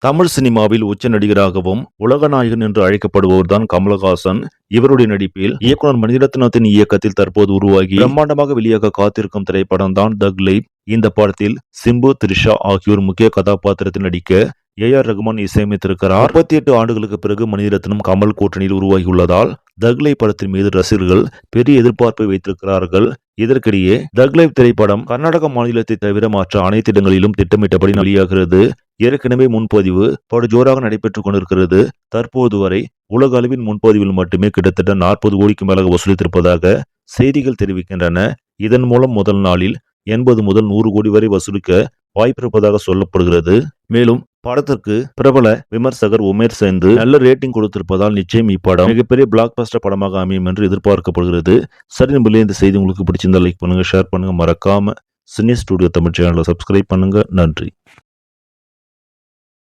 தமிழ் சினிமாவில் உச்ச நடிகராகவும் உலக நாயகன் என்று அழைக்கப்படுபவர்தான் கமலஹாசன். இவருடைய நடிப்பில் இயக்குனர் மணிரத்னத்தின் இயக்கத்தில் தற்போது உருவாகி பிரம்மாண்டமாக வெளியாக காத்திருக்கும் திரைப்படம் தான் தக் லைஃப். இந்த படத்தில் சிம்பு, த்ரிஷா ஆகியோர் முக்கிய கதாபாத்திரத்தில் நடிக்க ஏ.ஆர். ரகுமான் இசையமைத்திருக்கிறார். 38 ஆண்டுகளுக்கு பிறகு மணிரத்னம் கமல் கூட்டணியில் உருவாகியுள்ளதால் தக் லைஃப் படத்தின் மீது ரசிகர்கள் பெரிய எதிர்பார்ப்பை வைத்திருக்கிறார்கள். இதற்கிடையே தக் லைஃப் திரைப்படம் கர்நாடக மாநிலத்தை தவிர மற்ற அனைத்து இடங்களிலும் திட்டமிட்டபடி வெளியாகிறது. ஏற்கனவே முன்பதிவு படுஜோராக நடைபெற்றுக் கொண்டிருக்கிறது. தற்போது வரை உலக அளவின் முன்பதிவில் மட்டுமே கிட்டத்தட்ட 40 கோடிக்கு மேலாக வசூலித்திருப்பதாக செய்திகள் தெரிவிக்கின்றன. இதன் மூலம் முதல் நாளில் 80 முதல் 100 கோடி வரை வசூலிக்க வாய்ப்பிருப்பதாக சொல்லப்படுகிறது. மேலும் படத்திற்கு பிரபல விமர்சகர் உமேர் சேர்ந்து நல்ல ரேட்டிங் கொடுத்திருப்பதால் நிச்சயம் இப்படம் மிகப்பெரிய பிளாக் பஸ்டர் படமாக அமையும் என்று எதிர்பார்க்கப்படுகிறது. சரி நம்பளே, இந்த செய்தி உங்களுக்கு பிடிச்சிருந்தா லைக் பண்ணுங்க, ஷேர் பண்ணுங்க, மறக்காம சினி ஸ்டுடியோ தமிழ் சேனலை சப்ஸ்கிரைப் பண்ணுங்க. நன்றி.